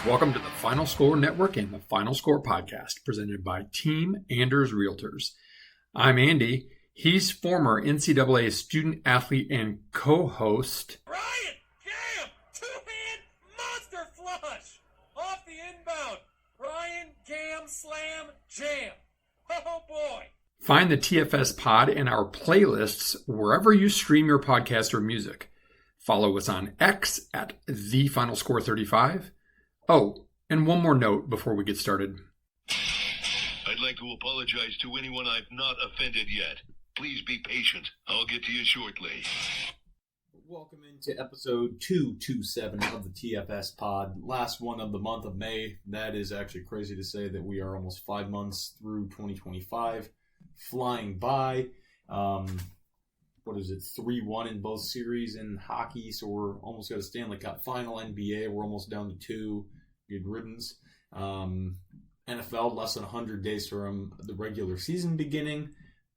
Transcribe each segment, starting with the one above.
Welcome to the Final Score Network and the Final Score Podcast, presented by Team Anders Realtors. I'm Andy. He's former NCAA student athlete and co-host. Ryan, Cam, two-hand monster flush off the inbound. Ryan, Cam, slam, jam. Oh boy. Find the TFS pod and our playlists wherever you stream your podcast or music. Follow us on X at TheFinalScore35. Oh, and one more note before we get started. I'd like to apologize to anyone I've not offended yet. Please be patient. I'll get to you shortly. Welcome into episode 227 of the TFS pod. Last one of the month of May. That is actually crazy to say that we are almost 5 months through 2025. Flying by. What is it? 3-1 in both series in hockey. So we're almost got a Stanley Cup final. NBA, we're almost down to 2. Good riddance. NFL, less than 100 days from the regular season beginning.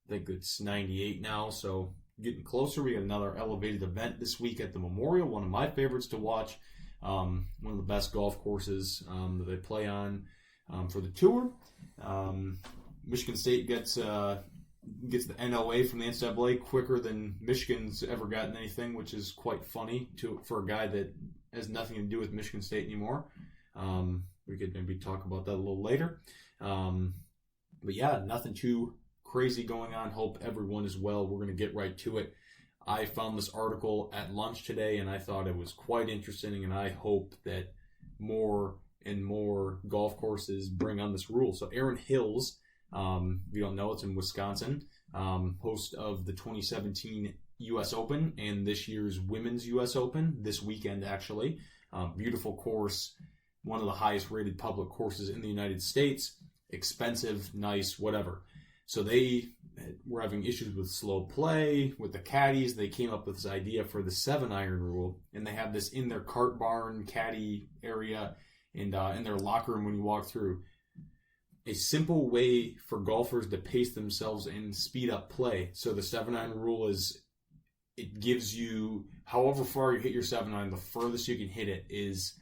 I think it's 98 now, so getting closer. We got another elevated event this week at the Memorial, one of my favorites to watch. One of the best golf courses that they play on for the tour. Michigan State gets the NOA from the NCAA quicker than Michigan's ever gotten anything, which is quite funny for a guy that has nothing to do with Michigan State anymore. We could maybe talk about that a little later. But yeah, nothing too crazy going on. Hope everyone is well. We're going to get right to it. I found this article at lunch today, and I thought it was quite interesting, and I hope that more and more golf courses bring on this rule. So Erin Hills, if you don't know, it's in Wisconsin, host of the 2017 U.S. Open and this year's Women's U.S. Open, this weekend actually. Beautiful course, one of the highest rated public courses in the United States, expensive, nice, whatever. So they were having issues with slow play, with the caddies. They came up with this idea for the 7-iron rule, and they have this in their cart barn caddy area and in their locker room when you walk through. A simple way for golfers to pace themselves and speed up play. So the 7-iron rule is, it gives you, however far you hit your 7-iron, the furthest you can hit it is,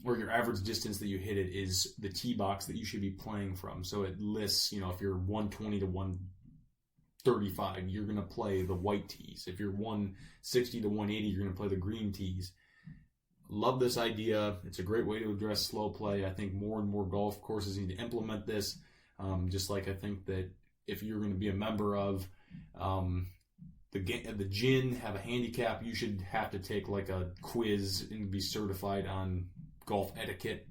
or your average distance that you hit it is the tee box that you should be playing from. So it lists, if you're 120 to 135, you're going to play the white tees. If you're 160 to 180, you're going to play the green tees. Love this idea. It's a great way to address slow play. I think more and more golf courses need to implement this. Just like I think that if you're going to be a member of the GIN, have a handicap, you should have to take like a quiz and be certified on golf etiquette,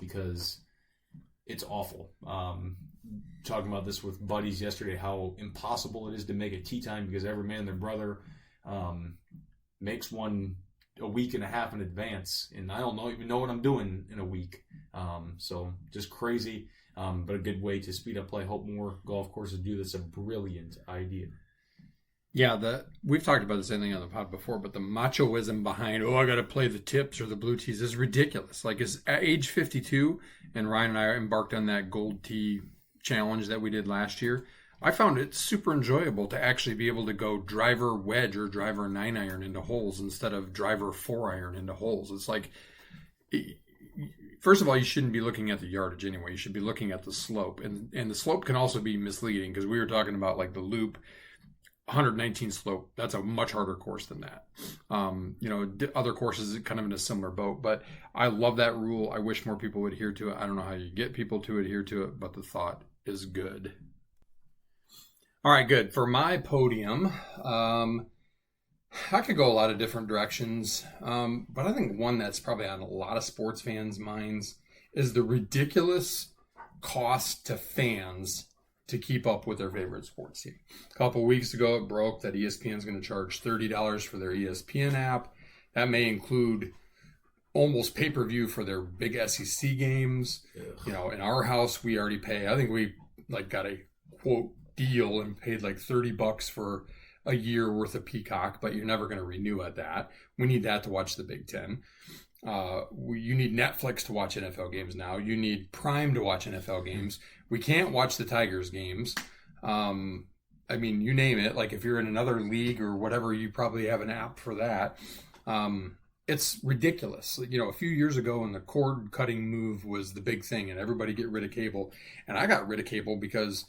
because it's awful. Talking about this with buddies yesterday, how impossible it is to make a tee time because every man and their brother makes one a week and a half in advance, and I don't even know what I'm doing in a week. So just crazy, but a good way to speed up play. Hope more golf courses do this. A brilliant idea. Yeah, we've talked about the same thing on the pod before, but the machoism behind, I got to play the tips or the blue tees is ridiculous. Like, at age 52, and Ryan and I embarked on that gold tee challenge that we did last year, I found it super enjoyable to actually be able to go driver wedge or driver 9-iron into holes instead of driver 4-iron into holes. It's like, first of all, you shouldn't be looking at the yardage anyway. You should be looking at the slope. And the slope can also be misleading because we were talking about like the Loop 119 slope. That's a much harder course than that. Other courses are kind of in a similar boat, but I love that rule. I wish more people would adhere to it. I don't know how you get people to adhere to it, but the thought is good. All right, good. For my podium, I could go a lot of different directions, but I think one that's probably on a lot of sports fans' minds is the ridiculous cost to fans to keep up with their favorite sports team. A couple weeks ago, it broke that ESPN is going to charge $30 for their ESPN app. That may include almost pay-per-view for their big SEC games. In our house, we already pay. I think we got a quote deal and paid like $30 for a year worth of Peacock, but you're never going to renew at that. We need that to watch the Big Ten. You need Netflix to watch NFL games now. You need Prime to watch NFL games. We can't watch the Tigers games. You name it. Like if you're in another league or whatever, you probably have an app for that. it's ridiculous. You know, a few years ago when the cord cutting move was the big thing and everybody get rid of cable, and I got rid of cable because,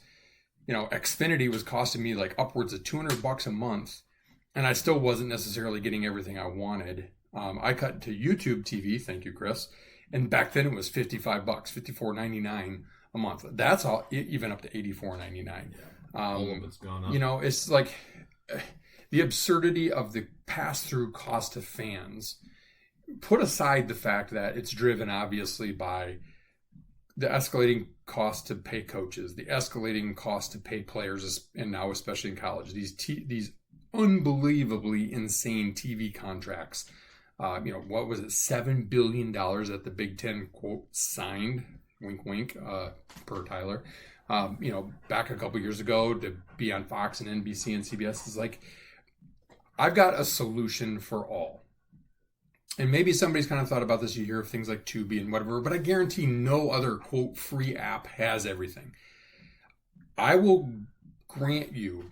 you know, Xfinity was costing me like upwards of $200 a month, and I still wasn't necessarily getting everything I wanted. I cut to YouTube TV, thank you, Chris, and back then it was $55, $54.99 a month. That's all, even up to $84.99. Yeah, all of it's gone up. You know, it's like the absurdity of the pass-through cost to fans. Put aside the fact that it's driven obviously by the escalating cost to pay coaches, the escalating cost to pay players, and now especially in college, these unbelievably insane TV contracts. You know, what was it, $7 billion that the Big Ten, quote, signed, wink, wink, per Tyler, you know, back a couple years ago to be on Fox and NBC and CBS. Is like, I've got a solution for all. And maybe somebody's kind of thought about this. You hear of things like Tubi and whatever, but I guarantee no other, quote, free app has everything. I will grant you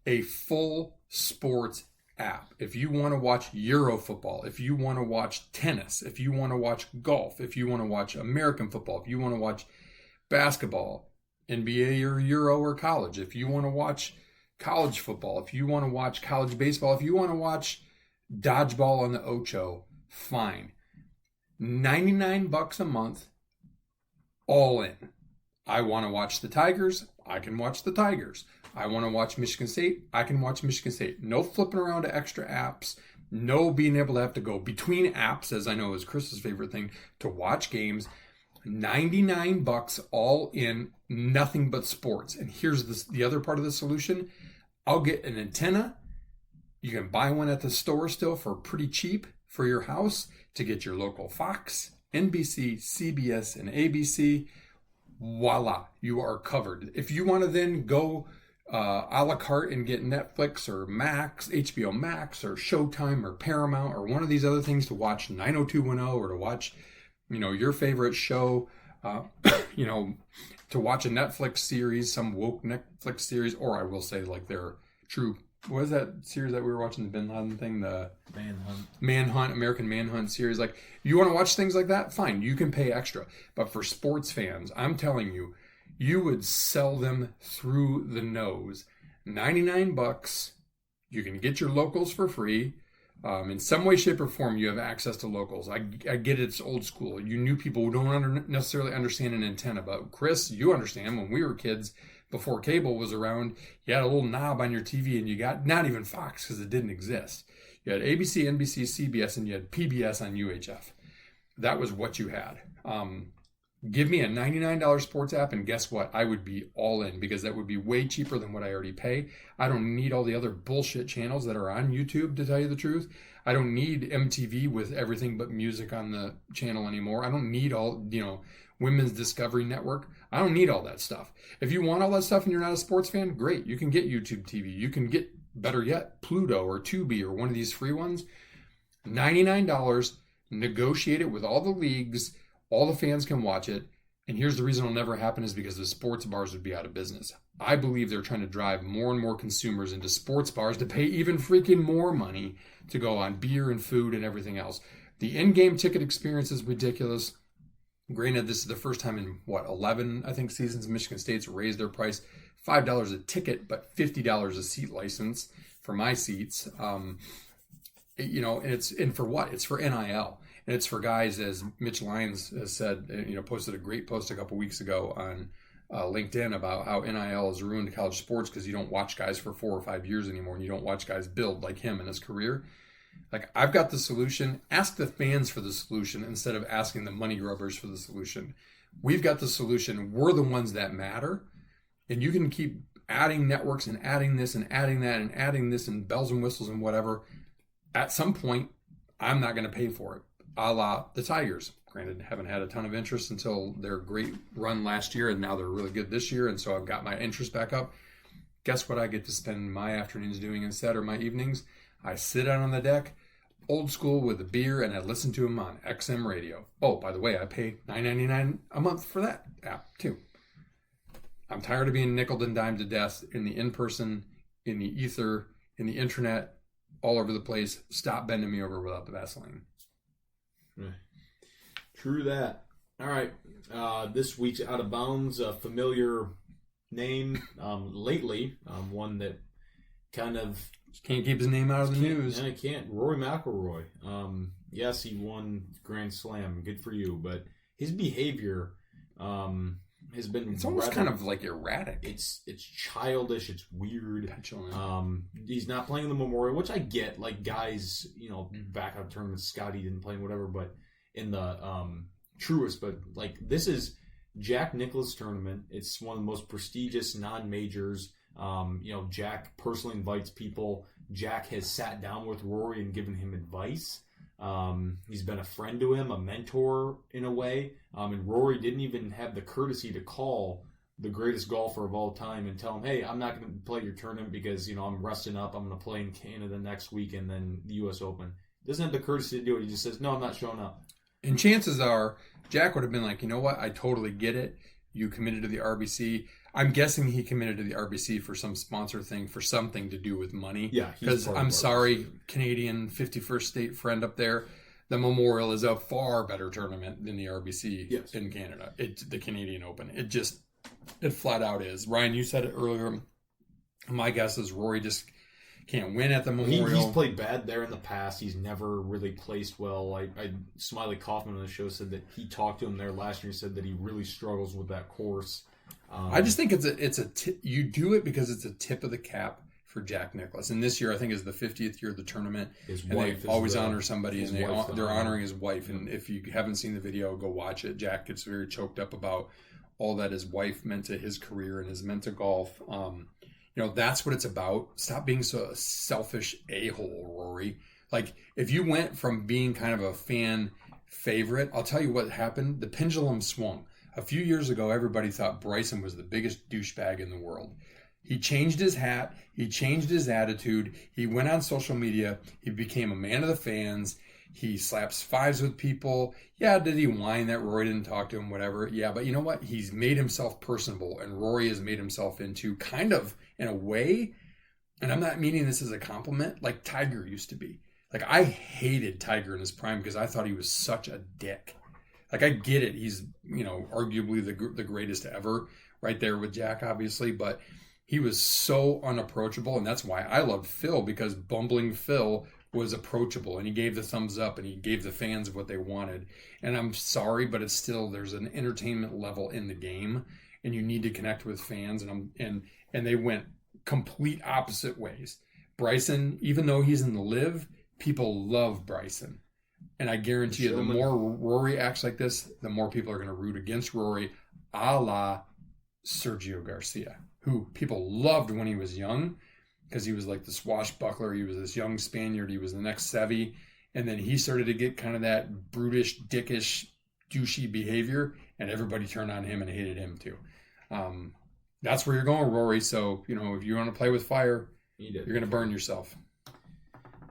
a full sports app. If you want to watch Euro football, if you want to watch tennis, if you want to watch golf, if you want to watch American football, if you want to watch basketball, NBA or Euro or college, if you want to watch college football, if you want to watch college baseball, if you want to watch dodgeball on the Ocho, fine. $99 a month, all in. I want to watch the Tigers, I can watch the Tigers. I want to watch Michigan State, I can watch Michigan State. No flipping around to extra apps. No being able to have to go between apps, as I know is Chris's favorite thing, to watch games. $99 all in, nothing but sports. And here's the other part of the solution. I'll get an antenna. You can buy one at the store still for pretty cheap for your house to get your local Fox, NBC, CBS, and ABC. Voila, you are covered. If you want to then go a la carte and get Netflix or Max, HBO Max or Showtime or Paramount or one of these other things to watch 90210 or to watch, you know, your favorite show, you know, to watch a Netflix series, some woke Netflix series, or I will say like their true, what is that series that we were watching, the Bin Laden thing, the Manhunt, American Manhunt series. Like, you want to watch things like that? Fine, you can pay extra. But for sports fans, I'm telling you, you would sell them through the nose. $99, you can get your locals for free. In some way, shape, or form, you have access to locals. I get it's old school. You new people who don't necessarily understand an antenna. But Chris, you understand, when we were kids, before cable was around, you had a little knob on your TV and you got not even Fox because it didn't exist. You had ABC, NBC, CBS, and you had PBS on UHF. That was what you had. Give me a $99 sports app, and guess what? I would be all in, because that would be way cheaper than what I already pay. I don't need all the other bullshit channels that are on YouTube, to tell you the truth. I don't need MTV with everything but music on the channel anymore. I don't need all, you know, Women's Discovery Network. I don't need all that stuff. If you want all that stuff and you're not a sports fan, great. You can get YouTube TV. You can get, better yet, Pluto or Tubi or one of these free ones. $99, negotiate it with all the leagues. All the fans can watch it. And here's the reason it'll never happen, is because the sports bars would be out of business. I believe they're trying to drive more and more consumers into sports bars to pay even freaking more money to go on beer and food and everything else. The in-game ticket experience is ridiculous. Granted, this is the first time in, 11, I think, seasons Michigan State's raised their price. $5 a ticket, but $50 a seat license for my seats. You know, and for what? It's for NIL. And it's for guys, as Mitch Lyons has said, you know, posted a great post a couple weeks ago on LinkedIn about how NIL has ruined college sports because you don't watch guys for 4 or 5 years anymore, and you don't watch guys build like him in his career. Like, I've got the solution. Ask the fans for the solution instead of asking the money grubbers for the solution. We've got the solution. We're the ones that matter. And you can keep adding networks and adding this and adding that and adding this and bells and whistles and whatever. At some point, I'm not going to pay for it. A la the Tigers. Granted, haven't had a ton of interest until their great run last year, and now they're really good this year, and so I've got my interest back up. Guess what I get to spend my afternoons doing instead, or my evenings? I sit out on the deck, old school, with a beer, and I listen to them on XM radio. Oh, by the way, I pay $9.99 a month for that app, too. I'm tired of being nickeled and dimed to death in the in-person, in the ether, in the internet, all over the place. Stop bending me over without the Vaseline. True that. All right. This week's Out of Bounds, a familiar name lately, one that kind of... Just can't keep his name out of the news. Yeah, I can't. Rory McIlroy. Yes, he won Grand Slam. Good for you. But his behavior has been... It's almost kind of like erratic. It's childish. It's weird. Petulant. He's not playing the Memorial, which I get. Like, guys, back out of tournaments, Scotty didn't play, whatever. But in the Truist, but like this is Jack Nicklaus tournament. It's one of the most prestigious non-majors. Jack personally invites people. Jack has sat down with Rory and given him advice. He's been a friend to him, a mentor in a way. And Rory didn't even have the courtesy to call the greatest golfer of all time and tell him, hey, I'm not going to play your tournament because, I'm resting up. I'm going to play in Canada next week and then the U.S. Open. Doesn't have the courtesy to do it. He just says, no, I'm not showing up. And chances are, Jack would have been like, you know what? I totally get it. You committed to the RBC. I'm guessing he committed to the RBC for some sponsor thing, for something to do with money. Yeah. Because I'm sorry, Canadian 51st state friend up there, the Memorial is a far better tournament than the RBC in Canada. The Canadian Open. It flat out is. Ryan, you said it earlier. My guess is Rory just can't win at the Memorial. He's played bad there in the past. He's never really placed well. Smiley Kaufman on the show said that he talked to him there last year and said that he really struggles with that course. I just think you do it because it's a tip of the cap for Jack Nicklaus. And this year, I think, is the 50th year of the tournament. His and wife they always honor somebody, and they're honoring his wife. Yeah. And if you haven't seen the video, go watch it. Jack gets very choked up about all that his wife meant to his career and his meant to golf. That's what it's about. Stop being so selfish a-hole, Rory. Like, if you went from being kind of a fan favorite, I'll tell you what happened. The pendulum swung. A few years ago, everybody thought Bryson was the biggest douchebag in the world. He changed his hat. He changed his attitude. He went on social media. He became a man of the fans. He slaps fives with people. Yeah, did he whine that Rory didn't talk to him? Whatever. Yeah, but you know what? He's made himself personable, and Rory has made himself into kind of, in a way, and I'm not meaning this as a compliment, like Tiger used to be. Like, I hated Tiger in his prime because I thought he was such a dick. Like, I get it. He's, arguably the greatest ever, right there with Jack, obviously, but he was so unapproachable, and that's why I loved Phil, because bumbling Phil was approachable, and he gave the thumbs up, and he gave the fans what they wanted. And I'm sorry, but it's still, there's an entertainment level in the game, and you need to connect with fans, and they went complete opposite ways. Bryson, even though he's in the live, people love Bryson. And I guarantee you, the more Rory acts like this, the more people are going to root against Rory, a la Sergio Garcia, who people loved when he was young because he was like the swashbuckler. He was this young Spaniard. He was the next Seve. And then he started to get kind of that brutish, dickish, douchey behavior, and everybody turned on him and hated him too. That's where you're going, Rory. So, if you want to play with fire, you're going to burn yourself.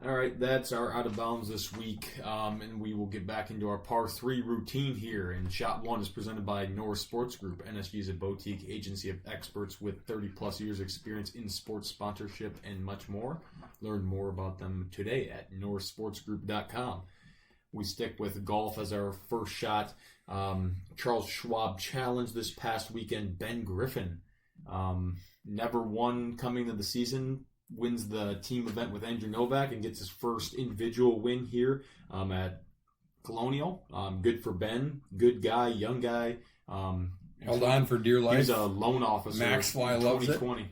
All right, that's our Out of Bounds this week, and we will get back into our Par 3 routine here. And Shot 1 is presented by Norris Sports Group. NSG is a boutique agency of experts with 30-plus years experience in sports sponsorship and much more. Learn more about them today at norrissportsgroup.com. We stick with golf as our first shot. Charles Schwab Challenge this past weekend. Ben Griffin, never won coming to the season, wins the team event with Andrew Novak and gets his first individual win here at Colonial. Good for Ben. Good guy, young guy. Held on for dear life. He's a loan officer. Max Fly loves it. 2020.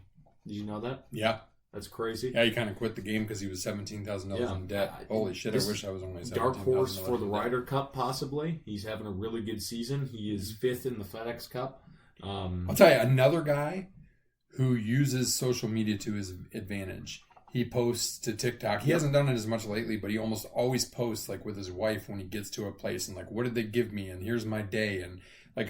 Did you know that? Yeah. That's crazy. Yeah, he kind of quit the game because he was $17,000 in debt. Holy shit, I wish I was only $17,000. Dark horse for the Ryder Cup, possibly. He's having a really good season. He is fifth in the FedEx Cup. I'll tell you, another guy who uses social media to his advantage. He posts to TikTok. He hasn't done it as much lately, but he almost always posts like with his wife when he gets to a place and like, what did they give me? And here's my day. And like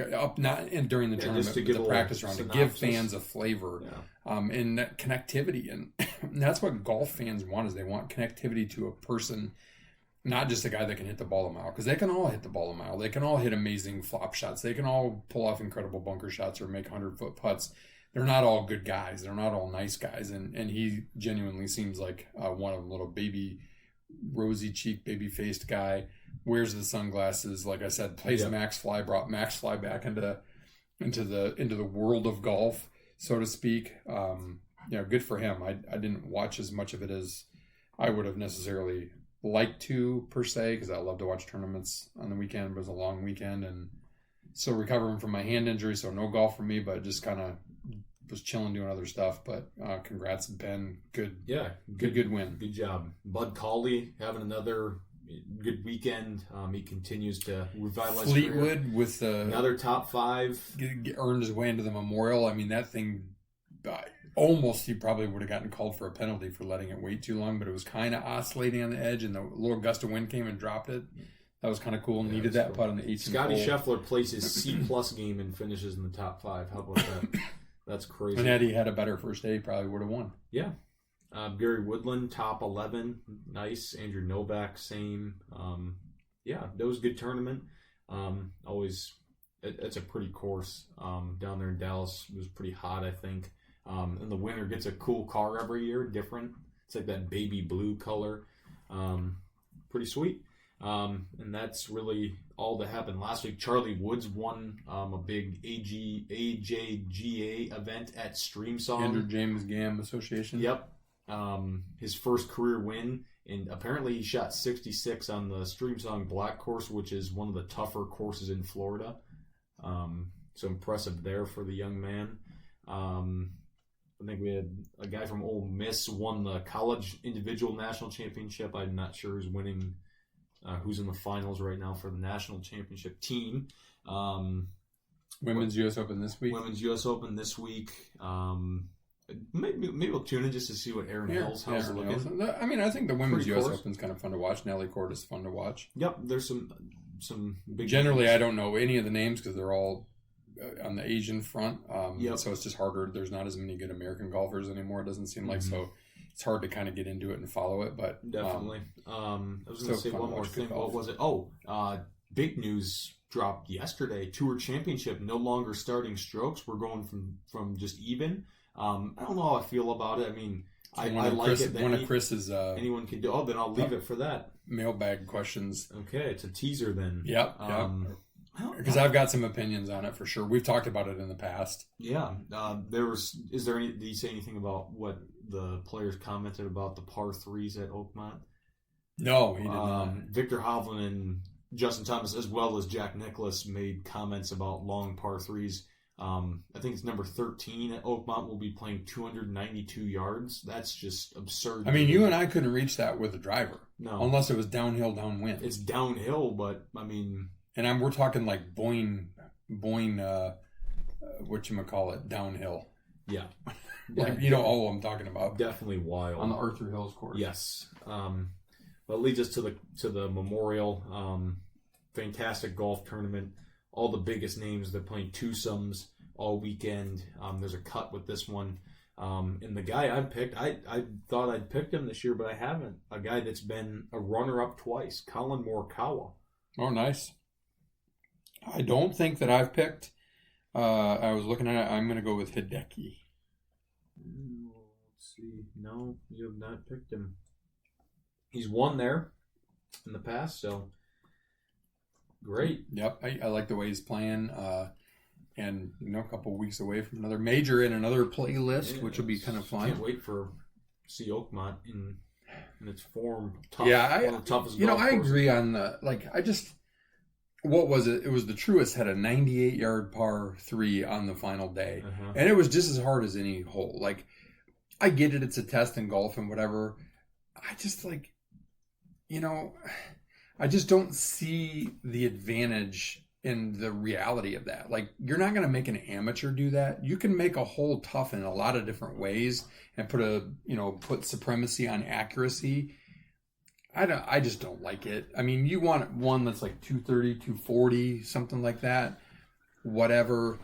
during the tournament, but the practice round, to give fans a flavor and that connectivity. And that's what golf fans want, is they want connectivity to a person, not just a guy that can hit the ball a mile, because they can all hit the ball a mile. They can all hit amazing flop shots. They can all pull off incredible bunker shots or make 100-foot putts. They're not all good guys. They're not all nice guys. And he genuinely seems like one of them, little baby rosy cheek, baby faced guy. Wears the sunglasses. Like I said, plays Max Fly. Brought Max Fly back into the world of golf, so to speak. Good for him. I didn't watch as much of it as I would have necessarily liked to, per se, because I love to watch tournaments on the weekend. It was a long weekend, and still recovering from my hand injury, so no golf for me, but just kind of was chilling doing other stuff. But congrats, Ben. Good win. Good job. Bud Cauley having another good weekend. He continues to revitalize Fleetwood with another top 5. Earned his way into the Memorial. I mean, that thing almost he probably would have gotten called for a penalty for letting it wait too long, but it was kind of oscillating on the edge, and the little gust of wind came and dropped it. That was kind of cool. Needed that putt on the 18th Scotty hole. Scheffler plays his C+ game and finishes in the top 5. How about that? That's crazy. And had he had a better first day, he probably would have won. Yeah. Gary Woodland, top 11. Nice. Andrew Novak, same. That was a good tournament. Always, it's a pretty course down there in Dallas. It was pretty hot, I think. And the winner gets a cool car every year, different. It's like that baby blue color. Pretty sweet. And that's really all that happened last week. Charlie Woods won a big AJGA event at Streamsong. Andrew James Gam Association. Yep. His first career win, and apparently he shot 66 on the Streamsong Black course, which is one of the tougher courses in Florida. So impressive there for the young man. I think we had a guy from Ole Miss won the college individual national championship. I'm not sure who's winning, who's in the finals right now for the national championship team. Women's U.S. Open this week. Women's U.S. Open this week. Maybe we'll tune in just to see what Aaron Hill's how's looking. I mean, I think the Women's Pretty U.S. course. Open's kind of fun to watch. Nelly Court is fun to watch. Yep, there's some big. Generally, names. I don't know any of the names because they're all on the Asian front. So it's just harder. There's not as many good American golfers anymore. It doesn't seem like so. It's hard to kind of get into it and follow it, but definitely. I was going to say one more thing. What was it? Big news dropped yesterday. Tour Championship no longer starting strokes. We're going from just even. I don't know how I feel about it. I mean, I like it. One of Chris's anyone can do. Oh, then I'll leave it for that. Mailbag questions. Okay, it's a teaser then. Yep. Because I've got some opinions on it for sure. We've talked about it in the past. Yeah. Did he say anything about what the players commented about the par 3s at Oakmont? No, he did not. Victor Hovland and Justin Thomas, as well as Jack Nicklaus, made comments about long par 3s. I think it's number 13 at Oakmont will be playing 292 yards. That's just absurd. I mean, you and I couldn't reach that with a driver. No. Unless it was downhill, downwind. It's downhill, but I mean... And we're talking like Boyne, whatchamacallit, downhill. Yeah. I'm talking about. Definitely wild. On the Arthur Hills course. Yes. Well, it leads us to the Memorial. Fantastic golf tournament. All the biggest names. They're playing twosomes all weekend. There's a cut with this one. And the guy I picked, I thought I'd picked him this year, but I haven't. A guy that's been a runner-up twice, Colin Morikawa. Oh, nice. I don't think that I've picked. I was looking at it. I'm going to go with Hideki. Let's see. No, you have not picked him. He's won there in the past, so great. Yep, I like the way he's playing. And a couple of weeks away from another major in another playlist, which will be kind of fun. Can't wait for see Oakmont in its form. Tough, yeah, one of the toughest. I agree on the what was it? It was the Truist had a 98-yard par 3 on the final day, and it was just as hard as any hole. Like, I get it; it's a test in golf and whatever. I just I just don't see the advantage in the reality of that. Like, you're not going to make an amateur do that. You can make a hole tough in a lot of different ways and put supremacy on accuracy. I just don't like it. I mean, you want one that's like 230, 240, something like that. Whatever.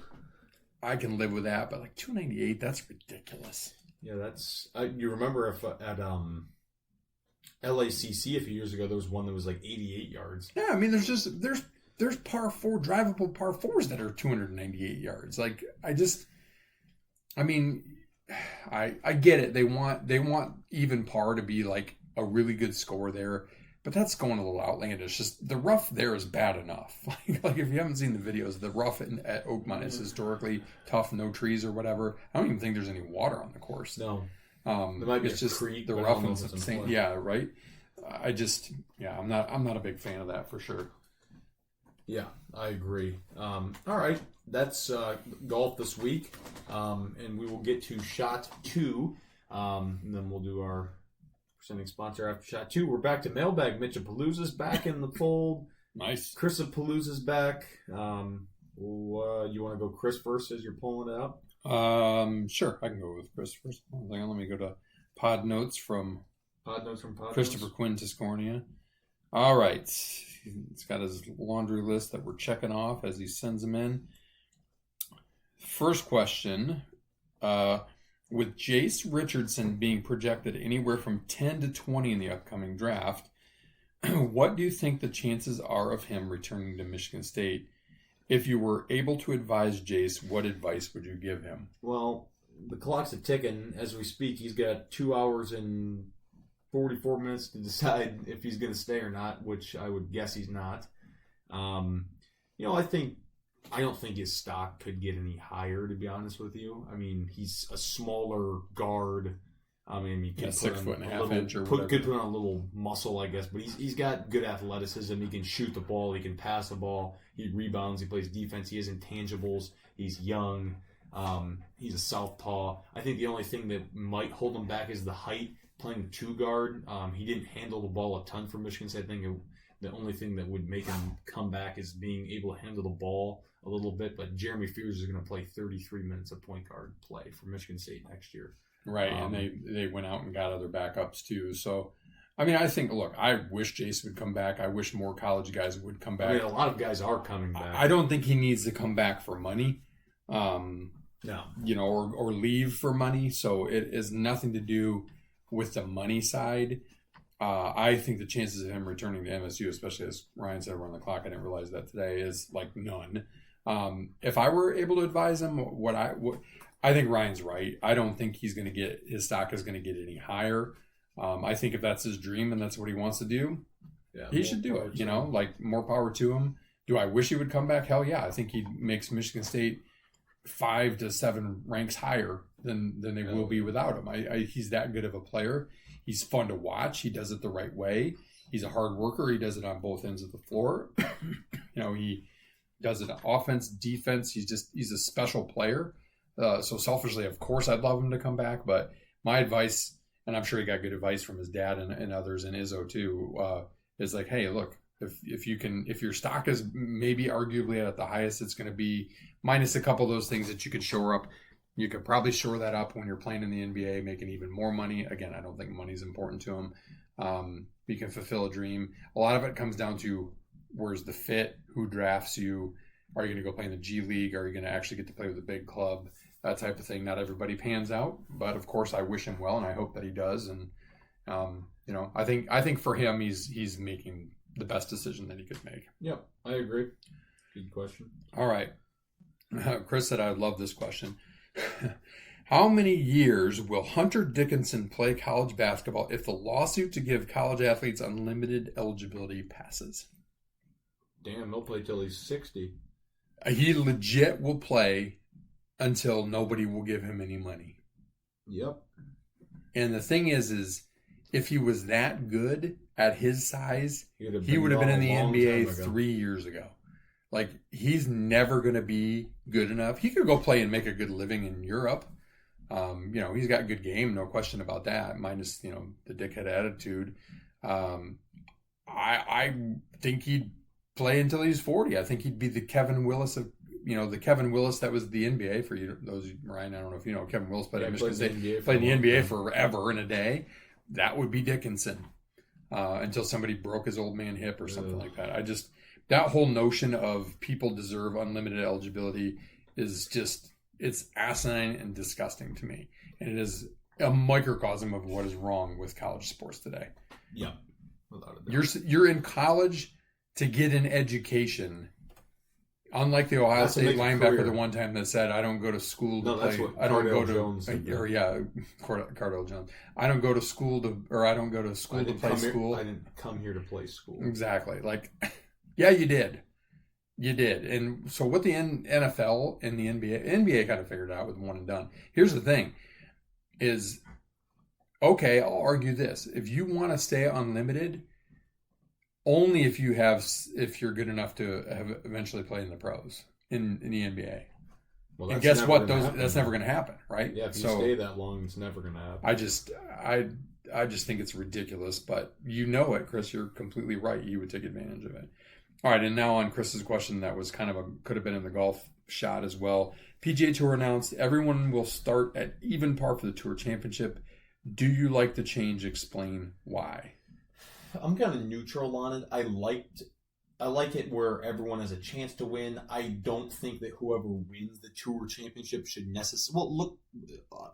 I can live with that, but like 298, that's ridiculous. Yeah, that's... you remember if at LACC a few years ago, there was one that was like 88 yards. Yeah, I mean, there's par 4, drivable par 4s that are 298 yards. Like, I get it. They want even par to be like a really good score there, but that's going a little outlandish. Just the rough there is bad enough. Like if you haven't seen the videos, the rough at Oakmont is historically tough, no trees or whatever. I don't even think there's any water on the course. No. There might be it's just creek, the rough and insane. Yeah, right. I'm not a big fan of that for sure. Yeah, I agree. All right, that's golf this week, and we will get to shot 2, and then we'll do our presenting sponsor after shot 2. We're back to mailbag. Mitch-a-palooza's back in the fold. Nice. Chris and Palooza's back. You want to go Chris first as you're pulling it up? Sure, I can go with Chris first. Hang on, let me go to Pod Notes from Christopher Quinn Tiscornia. All right. He's got his laundry list that we're checking off as he sends them in. First question. With Jace Richardson being projected anywhere from 10 to 20 in the upcoming draft, what do you think the chances are of him returning to Michigan State? If you were able to advise Jace, what advice would you give him? Well, the clock's ticking. As we speak, he's got 2 hours and 44 minutes to decide if he's going to stay or not, which I would guess he's not. I don't think his stock could get any higher, to be honest with you. I mean, he's a smaller guard. I mean, you can put 6 foot and a half inch or whatever. Could put on a little muscle, I guess, but he's got good athleticism. He can shoot the ball. He can pass the ball. He rebounds. He plays defense. He has intangibles. He's young. He's a southpaw. I think the only thing that might hold him back is the height. Playing 2 guard, he didn't handle the ball a ton for Michigan State. I think the only thing that would make him come back is being able to handle the ball a little bit. But Jeremy Fears is going to play 33 minutes of point guard play for Michigan State next year. Right, and they went out and got other backups too. So, I mean, I think, look, I wish Jason would come back. I wish more college guys would come back. I mean, a lot of guys are coming back. I don't think he needs to come back for money. No. Or leave for money. So it has nothing to do with the money side. I think the chances of him returning to MSU, especially as Ryan said, we're on the clock, I didn't realize that today, is like none. If I were able to advise him, I think Ryan's right. I don't think his stock is going to get any higher. I think if that's his dream and that's what he wants to do, he should do it. Like more power to him. Do I wish he would come back? Hell yeah. I think he makes Michigan State 5 to 7 ranks higher than they will be without him. He's that good of a player. He's fun to watch. He does it the right way. He's a hard worker. He does it on both ends of the floor. He does it on offense, defense. He's a special player. So selfishly, of course, I'd love him to come back. But my advice, and I'm sure he got good advice from his dad and others in Izzo too, is like, hey, look, if your stock is maybe arguably at the highest it's going to be, minus a couple of those things that you could shore up, you could probably shore that up when you're playing in the NBA, making even more money. Again, I don't think money is important to him. You can fulfill a dream. A lot of it comes down to where's the fit, who drafts you, are you going to go play in the G League, are you going to actually get to play with a big club, that type of thing. Not everybody pans out, but of course I wish him well and I hope that he does. And I think for him he's making the best decision that he could make. Yep, I agree. Good question. All right. Chris said, I would love this question. How many years will Hunter Dickinson play college basketball if the lawsuit to give college athletes unlimited eligibility passes? Damn, he'll play till he's 60. He legit will play until nobody will give him any money. Yep. And the thing is if he was that good at his size, he would have been in the NBA 3 years ago. Like, he's never going to be good enough. He could go play and make a good living in Europe. He's got a good game, no question about that, minus, the dickhead attitude. I think he'd play until he's 40. I think he'd be the Kevin Willis of, the Kevin Willis that was the NBA for you. Those, Ryan, I don't know if you know, Kevin Willis played at Michigan State, played in the NBA forever and a day. That would be Dickinson until somebody broke his old man hip or something like that. That whole notion of people deserve unlimited eligibility is just, it's asinine and disgusting to me. And it is a microcosm of what is wrong with college sports today. Yeah. Without a doubt. You're in college to get an education. Unlike the Ohio That's to State make a linebacker career. the one time that said, "I don't go to school to No, play. that's what I don't go Cardale to Jones said that. or yeah, Cardale Jones. I don't go to school to, or I don't go to school to play school. I didn't come here to play school. Exactly. Like, yeah, you did. You did. And so what the NFL and the NBA kind of figured out with one and done. Here's the thing is, okay, I'll argue this. If you want to stay unlimited, only if you're good enough to have eventually play in the pros in the NBA. Well, And that's guess what? never gonna happen. That's never going to happen, right? Yeah, if you stay that long, it's never going to happen. I just think it's ridiculous, but you know it, Chris. You're completely right. You would take advantage of it. All right, and now on Chris's question, that was kind of could have been in the golf shot as well. PGA Tour announced everyone will start at even par for the Tour Championship. Do you like the change? Explain why. I'm kind of neutral on it. I like it where everyone has a chance to win. I don't think that whoever wins the Tour Championship should necessarily. Well, look,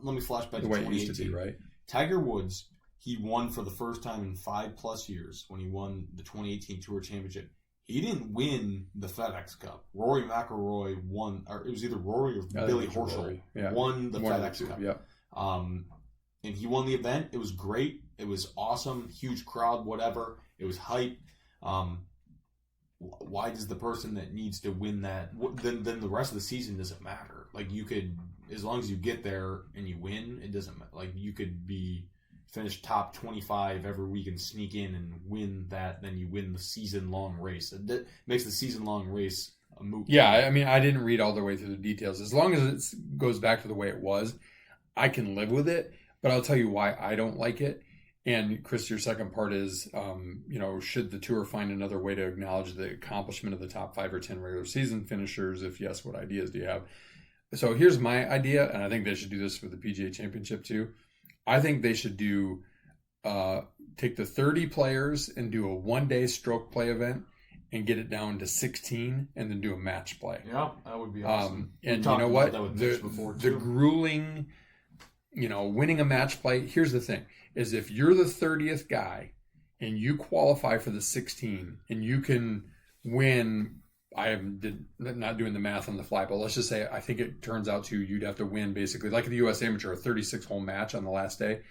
let me flash back The to way it 2018. used to be, right? Tiger Woods, he won for the first time in 5+ years when he won the 2018 Tour Championship. He didn't win the FedEx Cup. Rory McIlroy won, or it was either Rory or Billy Horschel won the FedEx Cup. Yeah. And he won the event. It was great. It was awesome. Huge crowd, whatever. It was hype. Why does the person that needs to win that, then the rest of the season doesn't matter. Like, you could, as long as you get there and you win, it doesn't matter. Like, you could finish top 25 every week and sneak in and win that, then you win the season-long race. It makes the season-long race a moot. Yeah, I mean, I didn't read all the way through the details. As long as it goes back to the way it was, I can live with it. But I'll tell you why I don't like it. And Chris, your second part is, should the tour find another way to acknowledge the accomplishment of the top 5 or 10 regular season finishers? If yes, what ideas do you have? So here's my idea, and I think they should do this for the PGA Championship too. I think they should do take the 30 players and do a one-day stroke play event and get it down to 16 and then do a match play. Yeah, that would be awesome. And you know what? The grueling, winning a match play. Here's the thing, is if you're the 30th guy and you qualify for the 16 and you can win, not doing the math on the fly, but let's just say I think it turns out you'd have to win basically like the U.S. Amateur, a 36-hole match on the last day.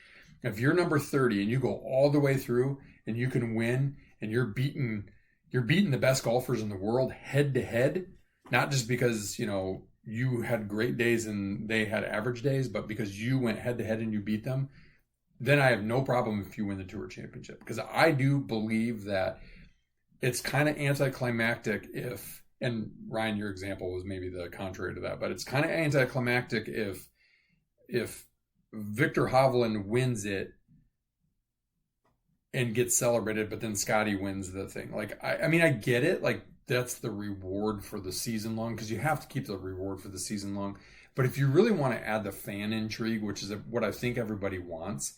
If you're number 30 and you go all the way through and you can win and you're beating the best golfers in the world head to head, not just because, you had great days and they had average days, but because you went head to head and you beat them, then I have no problem if you win the Tour Championship. Because I do believe that it's kind of anticlimactic if, and Ryan, your example was maybe the contrary to that, but it's kind of anticlimactic if Victor Hovland wins it and gets celebrated, but then Scotty wins the thing. Like, I mean, I get it. Like, that's the reward for the season long, because you have to keep the reward for the season long. But if you really want to add the fan intrigue, which is what I think everybody wants,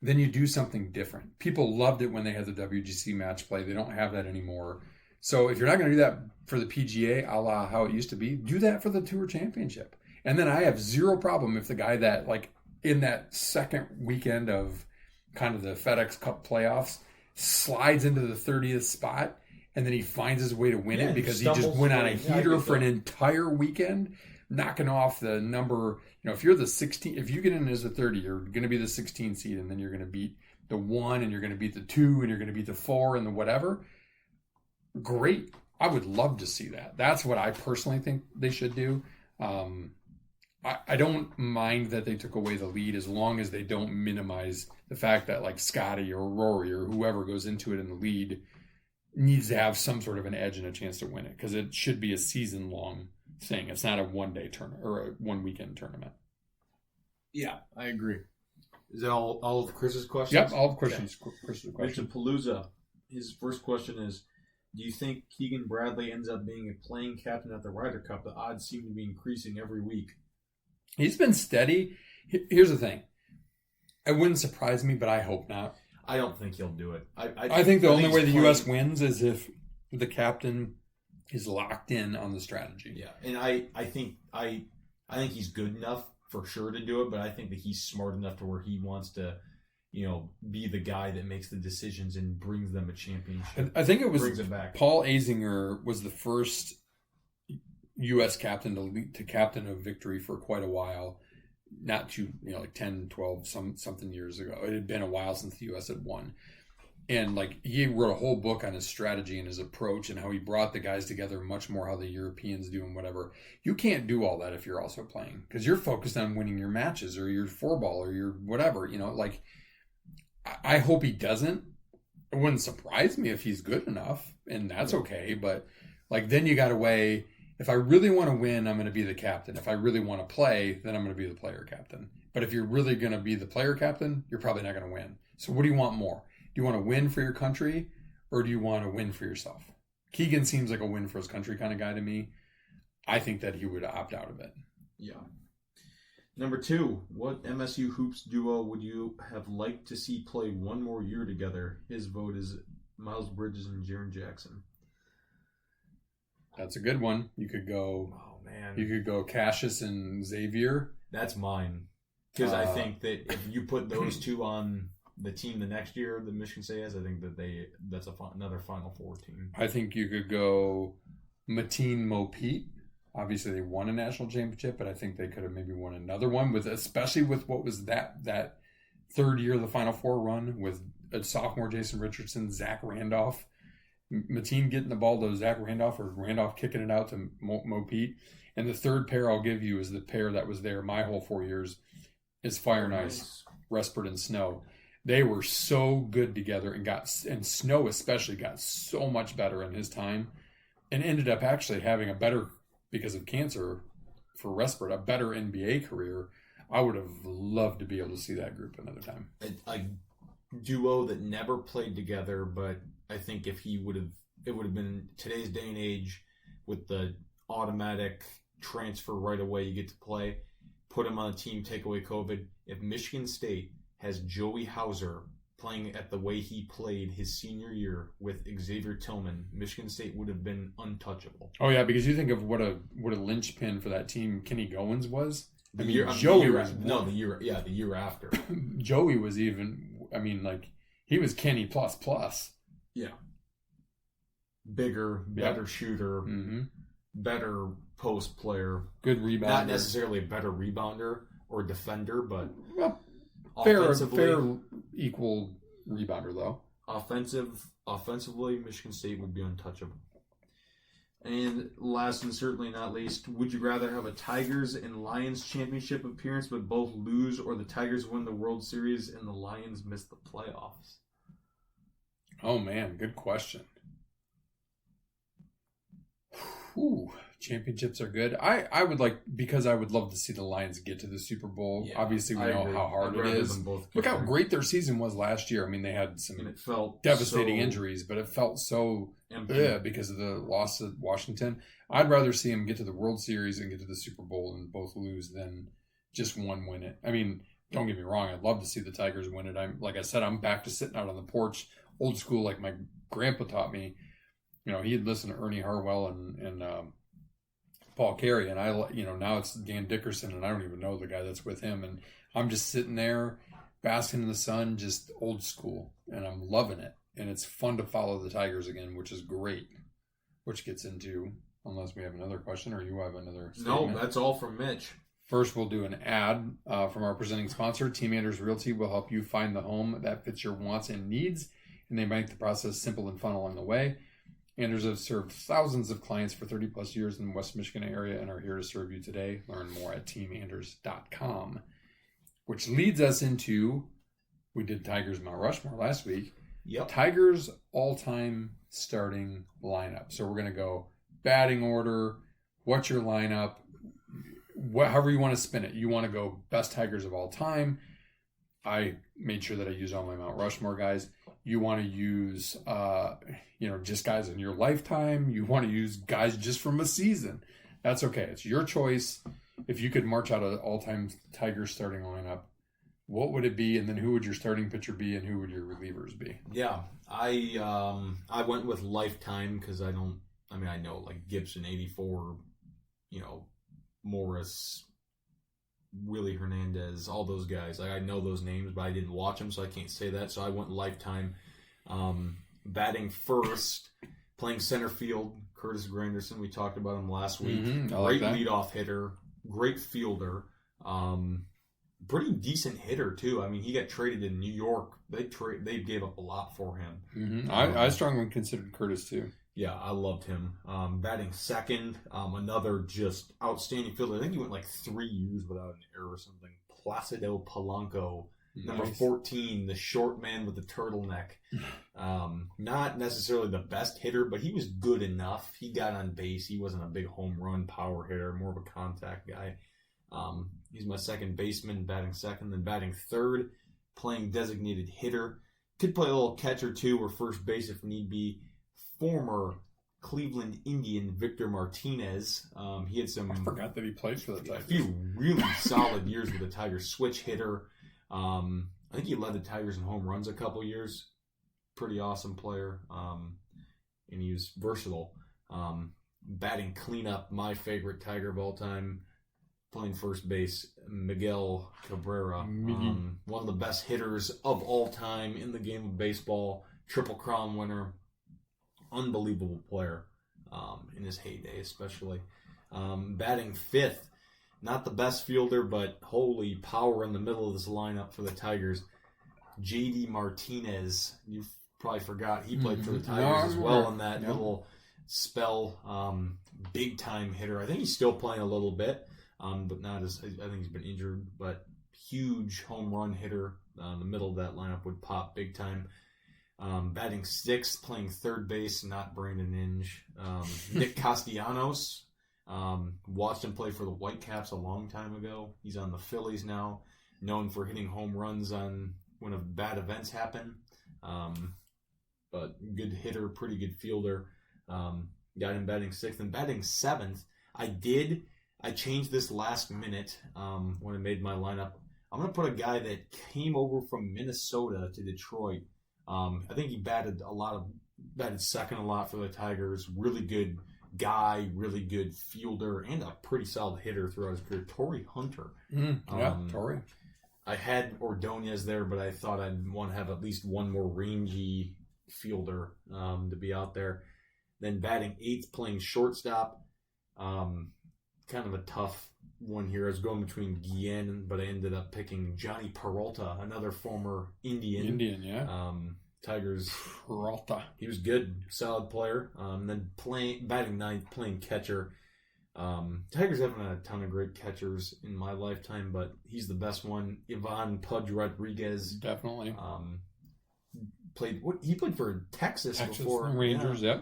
then you do something different. People loved it when they had the WGC match play. They don't have that anymore. So if you're not going to do that for the PGA, a la how it used to be, do that for the Tour Championship. And then I have zero problem if the guy that, like, in that second weekend of kind of the FedEx Cup playoffs slides into the 30th spot and then he finds his way to win it because he just went on a heater for an entire weekend, knocking off the number. If you're the 16, if you get in as a 30, you're going to be the 16 seed, and then you're going to beat the 1 and you're going to beat the 2 and you're going to beat the 4 and the whatever. Great. I would love to see that. That's what I personally think they should do. I don't mind that they took away the lead as long as they don't minimize the fact that, like, Scotty or Rory or whoever goes into it in the lead needs to have some sort of an edge and a chance to win it, because it should be a season-long thing. It's not a one-day tournament or a one-weekend tournament. Yeah, I agree. Is that all of Chris's questions? Yep, all of Chris's questions. Mitch-a-palooza, his first question is, do you think Keegan Bradley ends up being a playing captain at the Ryder Cup? The odds seem to be increasing every week. He's been steady. Here's the thing. It wouldn't surprise me, but I hope not. I don't think he'll do it. I think the only way the U.S. wins is if the captain is locked in on the strategy. Yeah, and I think he's good enough for sure to do it, but I think that he's smart enough to where he wants to, be the guy that makes the decisions and brings them a championship. I think it was brings it back. Paul Azinger was the first U.S. captain to captain of victory for quite a while. Not too, like 10, 12, something years ago. It had been a while since the U.S. had won. And like he wrote a whole book on his strategy and his approach and how he brought the guys together much more how the Europeans do and whatever. You can't do all that if you're also playing because you're focused on winning your matches or your four ball or your whatever. Like I hope he doesn't. It wouldn't surprise me if he's good enough, and that's okay. But like then you got to weigh. If I really want to win, I'm going to be the captain. If I really want to play, then I'm going to be the player captain. But if you're really going to be the player captain, you're probably not going to win. So what do you want more? Do you want to win for your country or do you want to win for yourself? Keegan seems like a win for his country kind of guy to me. I think that he would opt out of it. Yeah. Number 2, what MSU Hoops duo would you have liked to see play one more year together? His vote is Miles Bridges and Jaren Jackson. That's a good one. You could go. Oh man. You could go Cassius and Xavier. That's mine. Because I think that if you put those two on the team the next year that Michigan State has, I think that that's another Final Four team. I think you could go Mateen Mopeet. Obviously, they won a national championship, but I think they could have maybe won another one especially with what was that third year of the Final Four run with a sophomore Jason Richardson, Zach Randolph. Mateen getting the ball to Zach Randolph or Randolph kicking it out to Mopeet. And the third pair I'll give you is the pair that was there my whole 4 years is Fire and Ice, Respert and Snow. They were so good together and Snow especially got so much better in his time and ended up actually having a better, because of cancer for Respert, a better NBA career. I would have loved to be able to see that group another time. A duo that never played together, but I think if it would have been today's day and age with the automatic transfer right away, you get to play, put him on a team, take away COVID. If Michigan State has Joey Hauser playing at the way he played his senior year with Xavier Tillman, Michigan State would have been untouchable. Oh yeah, because you think of what a linchpin for that team Kenny Goins was. The year after. Joey was even. He was Kenny plus. Yeah. Bigger, better shooter, better post player. Good rebounder. Not necessarily a better rebounder or defender, but fair equal rebounder though. Offensively, Michigan State would be untouchable. And last and certainly not least, would you rather have a Tigers and Lions championship appearance but both lose, or the Tigers win the World Series and the Lions miss the playoffs? Oh man, good question. Ooh, championships are good. I would like, because I would love to see the Lions get to the Super Bowl. Yeah, obviously, we know how hard it is. Look how great their season was last year. I mean, they had some devastating injuries, but it felt so because of the loss of Washington. I'd rather see them get to the World Series and get to the Super Bowl and both lose than just one win it. I mean, don't get me wrong. I'd love to see the Tigers win it. I'm back to sitting out on the porch, old school, like my grandpa taught me. He'd listen to Ernie Harwell and Paul Carey, and now it's Dan Dickerson, and I don't even know the guy that's with him, and I'm just sitting there basking in the sun, just old school, and I'm loving it, and it's fun to follow the Tigers again, which is great. Which gets into, unless we have another question or you have another statement. No, that's all from Mitch. First, we'll do an ad from our presenting sponsor. Team Anders Realty will help you find the home that fits your wants and needs, and they make the process simple and fun along the way. Anders have served thousands of clients for 30 plus years in the West Michigan area and are here to serve you today. Learn more at teamanders.com. Which leads us into, we did Tigers Mount Rushmore last week. Yep. Tigers all-time starting lineup. So we're going to go batting order. What's your lineup? However you want to spin it. You want to go best Tigers of all time. I made sure that I use all my Mount Rushmore guys. You want to use, just guys in your lifetime. You want to use guys just from a season. That's okay. It's your choice. If you could march out an all-time Tigers starting lineup, what would it be? And then who would your starting pitcher be? And who would your relievers be? Yeah, I went with lifetime because I know like Gibson, 84, Morris, Willie Hernandez, all those guys. I know those names, but I didn't watch them, so I can't say that. So I went lifetime. Batting first, playing center field, Curtis Granderson, we talked about him last week. I like Great that. leadoff hitter, great fielder, pretty decent hitter too. I mean, he got traded in New York. They gave up a lot for him. I strongly considered Curtis too. Yeah, I loved him. Batting second, another just outstanding fielder. I think he went like 3 years without an error or something. Placido Polanco. Number 14, the short man with the turtleneck. Not necessarily the best hitter, but he was good enough. He got on base. He wasn't a big home run power hitter, more of a contact guy. He's my second baseman, batting second. Then batting third, playing designated hitter. Could play a little catcher too, or first base if need be. Former Cleveland Indian Victor Martinez. He had I forgot that he played for the a Tigers. few really solid years with the Tigers. Switch hitter. I think he led the Tigers in home runs a couple years. Pretty awesome player. And he was versatile. Batting cleanup, my favorite Tiger of all time. Playing first base, Miguel Cabrera. One of the best hitters of all time in the game of baseball. Triple Crown winner. Unbelievable player in his heyday, especially. Batting fifth. Not the best fielder, but holy power in the middle of this lineup for the Tigers. J.D. Martinez. You probably forgot he played for the Tigers as well in that little spell. Big time hitter. I think he's still playing a little bit, but not as. I think he's been injured. But huge home run hitter. The middle of that lineup would pop big time. Batting sixth, playing third base, not Brandon Inge. Nick Castellanos. Watched him play for the Whitecaps a long time ago. He's on the Phillies now, known for hitting home runs on when bad events happen. But good hitter, pretty good fielder. Got him batting sixth and batting seventh. I changed this last minute when I made my lineup. I'm going to put a guy that came over from Minnesota to Detroit. I think he batted second a lot for the Tigers. Really good guy, really good fielder, and a pretty solid hitter throughout his career. Torrey Hunter. Torrey. I had Ordonez there, but I thought I'd want to have at least one more rangy fielder to be out there. Then batting eighth, playing shortstop. Kind of a tough one here. I was going between Guillen, but I ended up picking Johnny Peralta, another former Indian. Tigers. Peralta. He was good, solid player. Then batting ninth, playing catcher. Tigers haven't had a ton of great catchers in my lifetime, but he's the best one. Ivan Pudge Rodriguez. Definitely. He played for Texas before. Rangers, yeah.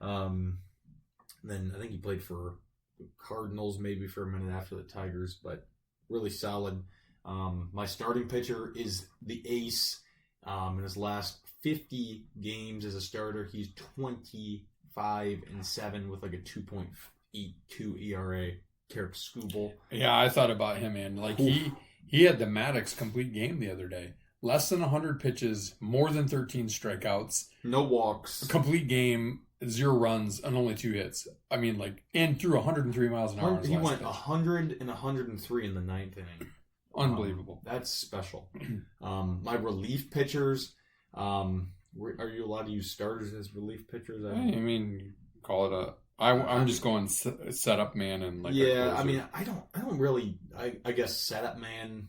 Then I think he played for Cardinals maybe for a minute after the Tigers, but really solid. My starting pitcher is the ace. In his last 50 games as a starter, he's 25-7 with like a 2.82 ERA. Carrick Skubal. Yeah, I thought about him, man. Like he had the Maddox complete game the other day. Less than 100 pitches, more than 13 strikeouts, no walks, a complete game, 0 runs, and only 2 hits. I mean, and threw 103 miles an hour. He went 100 and 103 in the ninth inning. Unbelievable. That's special. My relief pitchers. Are you allowed to use starters as relief pitchers? I mean, call it a. I'm just going setup man and like. Yeah, I mean, I don't really. I guess setup man.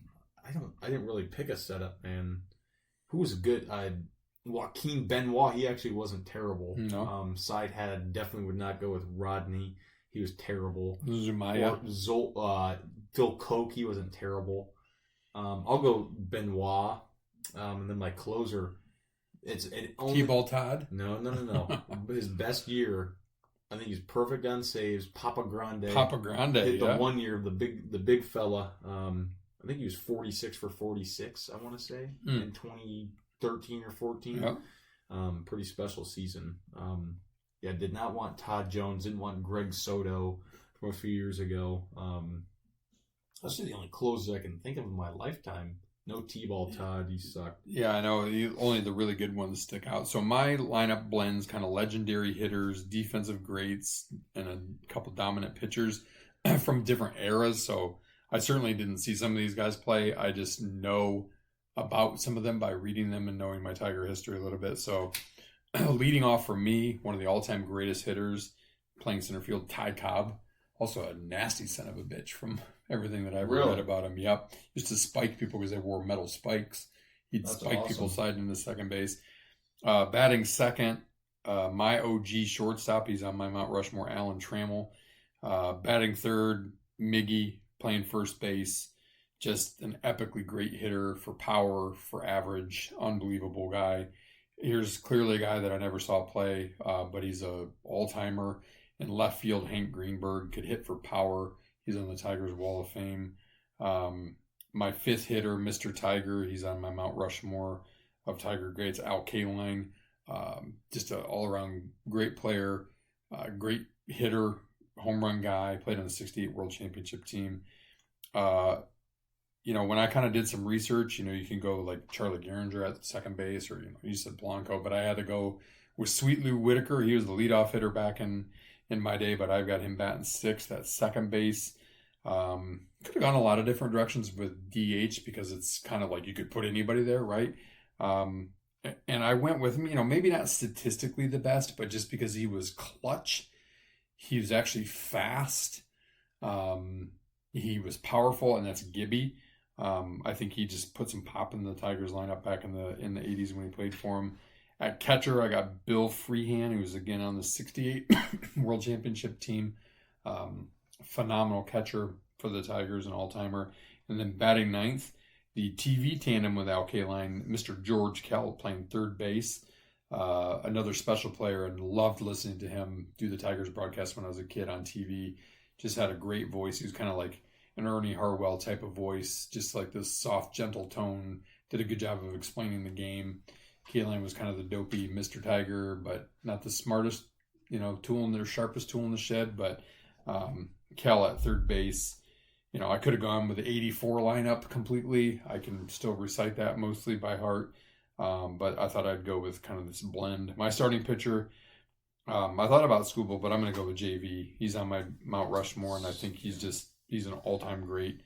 I didn't really pick a setup man. Who was good? Joaquin Benoit. He actually wasn't terrible. No. Side head definitely would not go with Rodney. He was terrible. Zumaya. Phil Koch. He wasn't terrible. I'll go Benoit. And then my closer. T-Ball Todd. No. His best year. I think he's perfect on saves. Papa Grande. Hit the 1 year of the big fella. I think he was 46 for 46. I want to say in 2013 or 14. Yep. Pretty special season. Did not want Todd Jones. Didn't want Greg Soto from a few years ago. That's the only closers I can think of in my lifetime. No T-Ball Todd. He sucked. Yeah, I know. Only the really good ones stick out. So my lineup blends kind of legendary hitters, defensive greats, and a couple dominant pitchers from different eras. So I certainly didn't see some of these guys play. I just know about some of them by reading them and knowing my Tiger history a little bit. So leading off for me, one of the all-time greatest hitters, playing center field. Ty Cobb, also a nasty son of a bitch from everything that I've Really? read about him. Yep. Used to spike people because they wore metal spikes. He'd That's spike awesome. people sliding into second base. Batting second, my OG shortstop, he's on my Mount Rushmore, Alan Trammell. Batting third, Miggy, playing first base. Just an epically great hitter for power, for average, unbelievable guy. Here's clearly a guy that I never saw play, but he's a all-timer. In left field, Hank Greenberg could hit for power. He's on the Tigers Wall of Fame. My fifth hitter, Mr. Tiger, he's on my Mount Rushmore of Tiger greats, Al Kaline. Just an all-around great player, great hitter, home run guy, played on the 68 World Championship team. When I kind of did some research, you can go like Charlie Gehringer at second base, or you said Blanco, but I had to go with Sweet Lou Whitaker. He was the leadoff hitter back in my day, but I've got him batting sixth at second base. Could have gone a lot of different directions with DH because it's kind of like you could put anybody there, right? And I went with him, maybe not statistically the best, but just because he was clutch. He was actually fast. He was powerful, and that's Gibby. I think he just put some pop in the Tigers lineup back in the 80s when he played for him. At catcher, I got Bill Freehan, who was again on the 68 World Championship team. Phenomenal catcher for the Tigers, an all-timer. And then batting ninth, the TV tandem with Al Kaline, Mr. George Kell playing third base. Another special player, and loved listening to him do the Tigers broadcast when I was a kid on TV. Just had a great voice. He was kind of like an Ernie Harwell type of voice, just like this soft, gentle tone. Did a good job of explaining the game. Kaline was kind of the dopey Mr. Tiger, but not the smartest, sharpest tool in the shed. But Cal at third base, I could have gone with the 84 lineup completely. I can still recite that mostly by heart. But I thought I'd go with kind of this blend. My starting pitcher, I thought about Skubal, but I'm going to go with JV. He's on my Mount Rushmore, and I think he's an all-time great.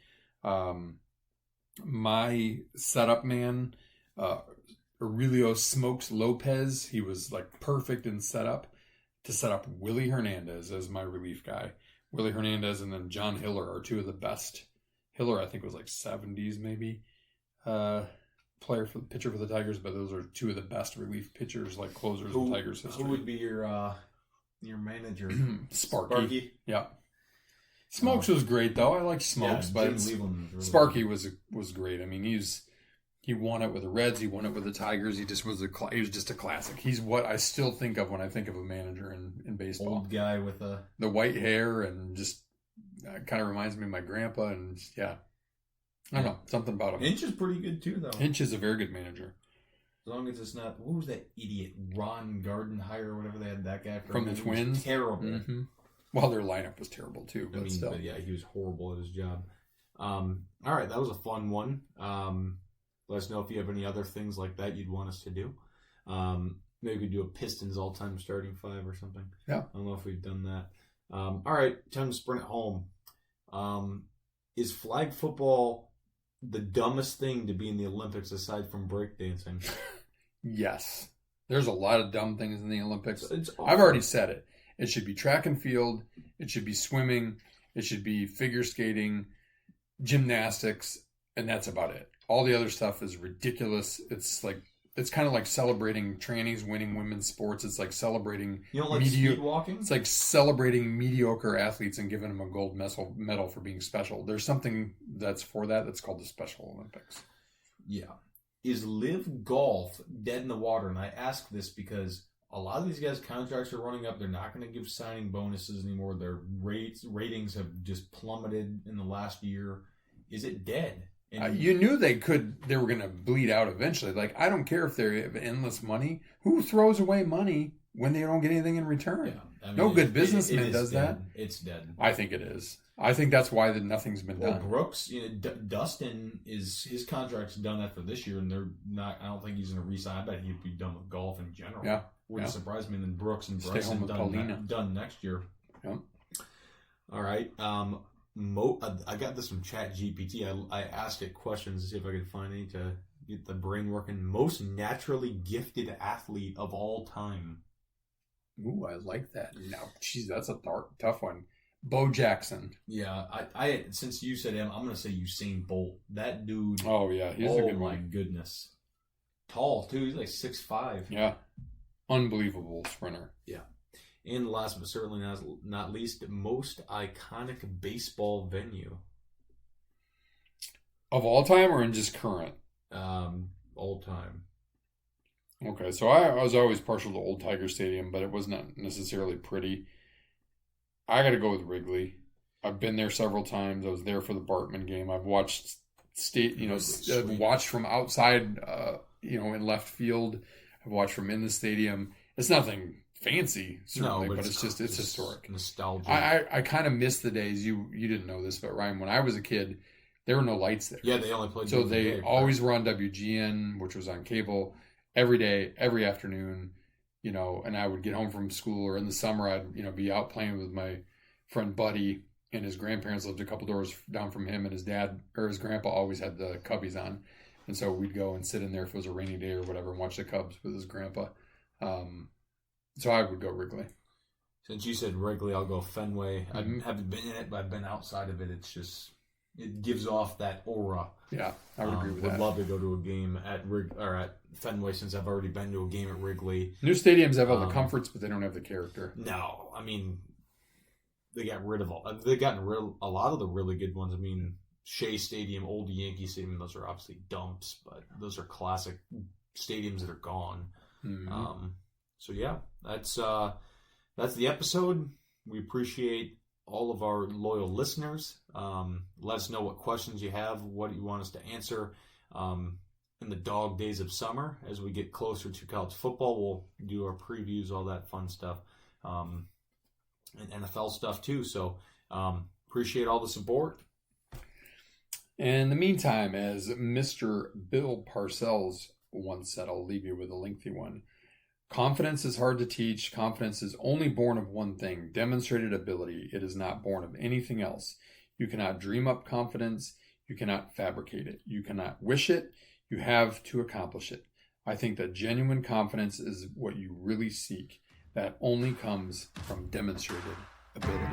My setup man, Aurelio Smokes Lopez, he was like perfect in setup to set up Willie Hernandez as my relief guy. Willie Hernandez and then John Hiller are two of the best. Hiller, I think, was like 70s maybe. Pitcher for the Tigers, but those are two of the best relief pitchers, like closers in Tigers history. Who would be your manager? Sparky. Yeah. Smokes was great though. I liked Smokes, but Sparky was great. I mean, he won it with the Reds. He won it with the Tigers. He was just a classic. He's what I still think of when I think of a manager in baseball. Old guy with the white hair, and just kind of reminds me of my grandpa. And yeah, I don't know, something about him. Hinch is pretty good too, though. Hinch is a very good manager. As long as it's not, what was that idiot Ron Gardenhire or whatever they had that guy from the Twins? Terrible. Mm-hmm. Well, their lineup was terrible too. But still, but yeah, he was horrible at his job. All right, that was a fun one. Let us know if you have any other things like that you'd want us to do. Maybe do a Pistons all-time starting five or something. Yeah. I don't know if we've done that. All right, time to sprint home. Is flag football the dumbest thing to be in the Olympics aside from breakdancing? Yes. There's a lot of dumb things in the Olympics. Awful. I've already said it. It should be track and field. It should be swimming. It should be figure skating, gymnastics, and that's about it. All the other stuff is ridiculous. It's kind of like celebrating trannies winning women's sports. It's like celebrating speed walking? It's like celebrating mediocre athletes and giving them a gold medal for being special. There's something that's for that. That's called the Special Olympics. Yeah. Is live golf dead in the water? And I ask this because a lot of these guys' contracts are running up. They're not going to give signing bonuses anymore. Their ratings have just plummeted in the last year. Is it dead? You knew they were going to bleed out eventually. Like, I don't care if they have endless money. Who throws away money when they don't get anything in return? Yeah, I mean, no good businessman does that. It's dead. I think it is. I think that's why nothing's been done. Brooks, Dustin his contract's done after this year, and they're not. I don't think he's going to re-sign. I bet he'd be done with golf in general. Yeah, wouldn't surprise me. And then Brooks and Bryson done next year. Yeah. All right. I got this from ChatGPT. I asked it questions to see if I could find any to get the brain working. Most naturally gifted athlete of all time. Ooh, I like that. Now, geez, that's a tough one. Bo Jackson. Yeah, I since you said him, I'm gonna say Usain Bolt. That dude. Oh yeah, he's a good my one. goodness, tall too. He's like 6'5". Yeah, unbelievable sprinter. Yeah, and last but certainly not least, most iconic baseball venue Of all time or in just current? all time. Okay, so I was always partial to Old Tiger Stadium, but it was not necessarily pretty. I got to go with Wrigley. I've been there several times. I was there for the Bartman game. I've watched I've watched from outside, in left field. I've watched from in the stadium. It's nothing fancy, certainly, but it's historic. Nostalgia. I kind of miss the days. You didn't know this, but Ryan, when I was a kid, there were no lights there. Yeah, they only played. So they always were on WGN, which was on cable, every day, every afternoon. And I would get home from school, or in the summer, I'd be out playing with my friend Buddy, and his grandparents lived a couple doors down from him, and his dad or his grandpa always had the Cubbies on, and so we'd go and sit in there if it was a rainy day or whatever and watch the Cubs with his grandpa. So I would go Wrigley. Since you said Wrigley, I'll go Fenway. Mm-hmm. I haven't been in it, but I've been outside of it. It gives off that aura. Yeah, I would agree with that. Would love to go to a game at Fenway, since I've already been to a game at Wrigley. New stadiums have all the comforts, but they don't have the character. No, I mean, they've gotten rid of a lot of the really good ones. I mean, Shea Stadium, Old Yankee Stadium, those are obviously dumps, but those are classic stadiums that are gone. Mm-hmm. So yeah, that's the episode. We appreciate all of our loyal listeners. Let us know what questions you have, what you want us to answer in the dog days of summer. As we get closer to college football, we'll do our previews, all that fun stuff, and NFL stuff too. So appreciate all the support. In the meantime, as Mr. Bill Parcells once said, I'll leave you with a lengthy one. Confidence is hard to teach. Confidence is only born of one thing, demonstrated ability. It is not born of anything else. You cannot dream up confidence. You cannot fabricate it. You cannot wish it. You have to accomplish it. I think that genuine confidence is what you really seek. That only comes from demonstrated ability.